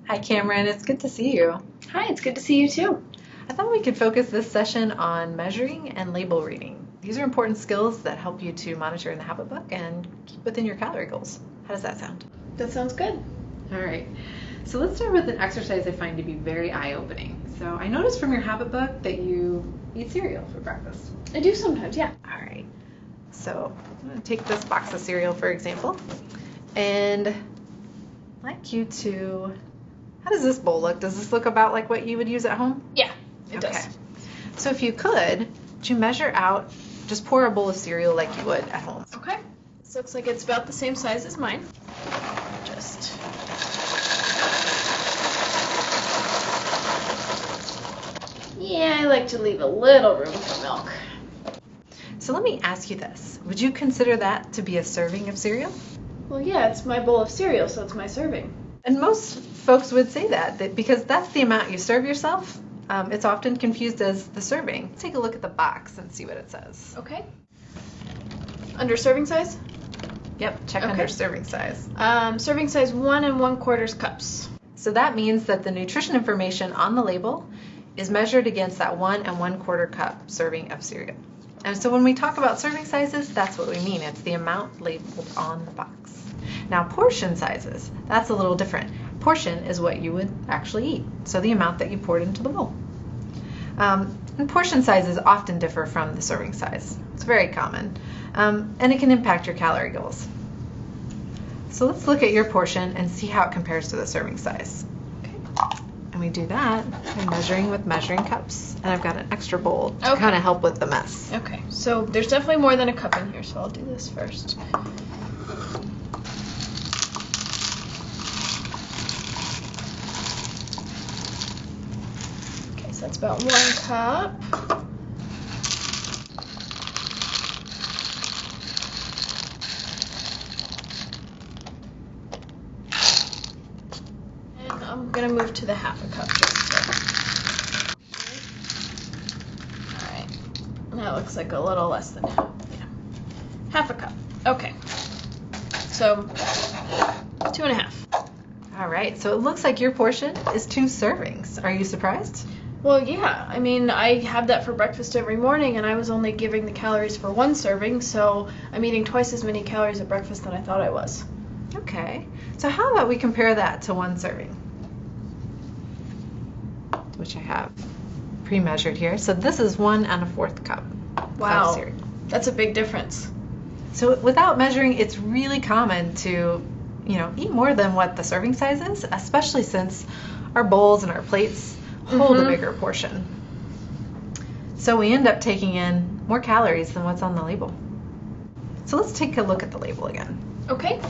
Hi Cameron, it's good to see you. Hi, it's good to see you too. I thought we could focus this session on measuring and label reading. These are important skills that help you to monitor in the habit book and keep within your calorie goals. How does that sound? That sounds good. All right, so let's start with an exercise I find to be very eye-opening. So I noticed from your habit book that you eat cereal for breakfast. I do sometimes, yeah. All right, so I'm going to take this box of cereal, for example, and I'd like you to, how does this bowl look? Does this look about like what you would use at home? Yeah, it does. So if you could you measure out, just pour a bowl of cereal like you would at home. Okay. This looks like it's about the same size as mine. Yeah, I like to leave a little room for milk. So let me ask you this. Would you consider that to be a serving of cereal? Well, yeah, it's my bowl of cereal, so it's my serving. And most folks would say that because that's the amount you serve yourself. It's often confused as the serving. Let's take a look at the box and see what it says. Okay. Under serving size? Yep, check under serving size. Serving size 1 1/4 cups. So that means that the nutrition information on the label is measured against that 1 1/4 cup serving of cereal. And so when we talk about serving sizes, that's what we mean. It's the amount labeled on the box. Now portion sizes, that's a little different. Portion is what you would actually eat, so the amount that you poured into the bowl. And portion sizes often differ from the serving size. It's very common, and it can impact your calorie goals. So let's look at your portion and see how it compares to the serving size. Okay. And we do that by measuring with measuring cups. And I've got an extra bowl to kind of help with the mess. Okay, so there's definitely more than a cup in here, so I'll do this first. Okay, so that's about 1 cup. I'm going to move to the 1/2 cup. Alright, that looks like a little less than half. Yeah. 1/2 cup. Okay, so 2 1/2. All right, so it looks like your portion is 2 servings. Are you surprised? Well, yeah, I mean, I have that for breakfast every morning, and I was only giving the calories for 1 serving, so I'm eating twice as many calories at breakfast than I thought I was. Okay, so how about we compare that to 1 serving? Which I have pre-measured here. So this is 1 1/4 cup of cereal. That's a big difference. So without measuring, it's really common to, eat more than what the serving size is, especially since our bowls and our plates hold a bigger portion. So we end up taking in more calories than what's on the label. So let's take a look at the label again. Okay.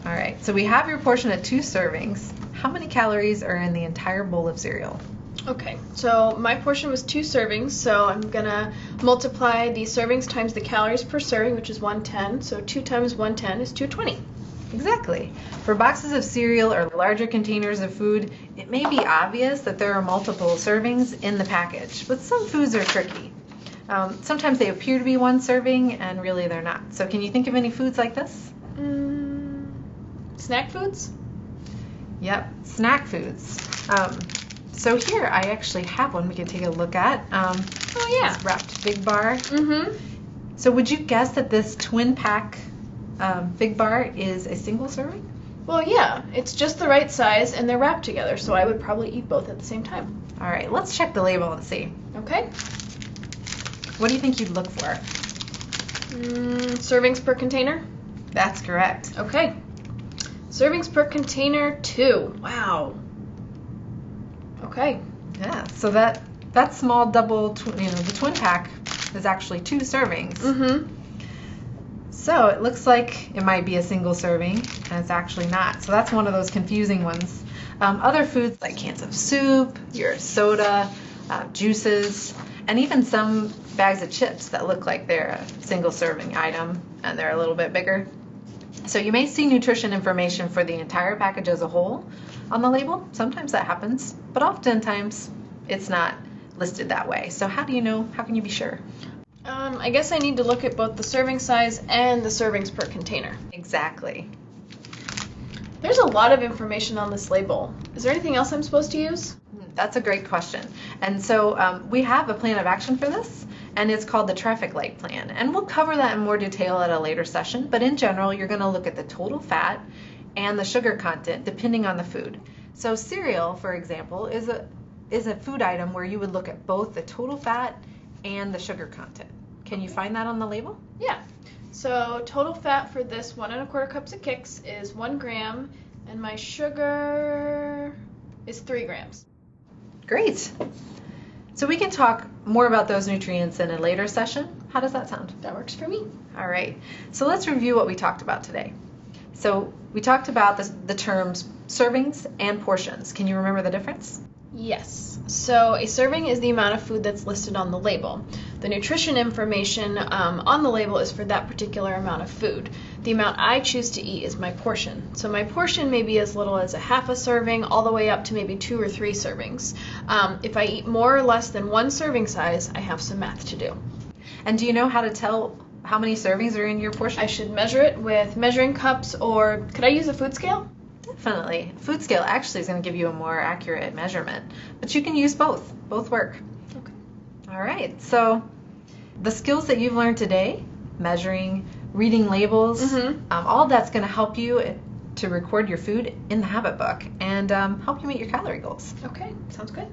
All right, so we have your portion at 2 servings. How many calories are in the entire bowl of cereal? Okay, so my portion was 2 servings, so I'm gonna multiply the servings times the calories per serving, which is 110. So 2 times 110 is 220. Exactly. For boxes of cereal or larger containers of food, it may be obvious that there are multiple servings in the package, but some foods are tricky. Sometimes they appear to be 1 serving, and really they're not. So can you think of any foods like this? Snack foods? Yep, snack foods. So here I actually have one we can take a look at. Oh yeah. It's wrapped Fig Bar. So would you guess that this twin pack Fig Bar is a single serving? Well, yeah, it's just the right size and they're wrapped together, so I would probably eat both at the same time. All right, let's check the label and see. Okay. What do you think you'd look for? Servings per container? That's correct. Okay. Servings per container, 2. Wow. Okay. Yeah, so that small double, the twin pack is actually 2 servings. So it looks like it might be a single serving, and it's actually not. So that's one of those confusing ones. Other foods like cans of soup, your soda, juices, and even some bags of chips that look like they're a single serving item and they're a little bit bigger. So you may see nutrition information for the entire package as a whole on the label. Sometimes that happens, but oftentimes it's not listed that way. So how do you know? How can you be sure? I guess I need to look at both the serving size and the servings per container. Exactly. There's a lot of information on this label. Is there anything else I'm supposed to use? That's a great question. And so we have a plan of action for this, and it's called the traffic light plan. And we'll cover that in more detail at a later session, but in general, you're going to look at the total fat and the sugar content depending on the food. So cereal, for example, is a food item where you would look at both the total fat and the sugar content. Can you find that on the label? Yeah. So total fat for this 1 1/4 cups of Kix is 1 gram, and my sugar is 3 grams. Great. So we can talk more about those nutrients in a later session. How does that sound? That works for me. All right. So let's review what we talked about today. So we talked about the terms servings and portions. Can you remember the difference? Yes. So a serving is the amount of food that's listed on the label. The nutrition information on the label is for that particular amount of food. The amount I choose to eat is my portion. So my portion may be as little as a half a serving all the way up to maybe 2 or 3 servings. If I eat more or less than 1 serving size, I have some math to do. And do you know how to tell how many servings are in your portion? I should measure it with measuring cups, or could I use a food scale? Definitely. Food scale actually is going to give you a more accurate measurement, but you can use both. Both work. Okay. All right. So the skills that you've learned today, measuring, reading labels, all of that's going to help you to record your food in the habit book and help you meet your calorie goals. Okay, sounds good.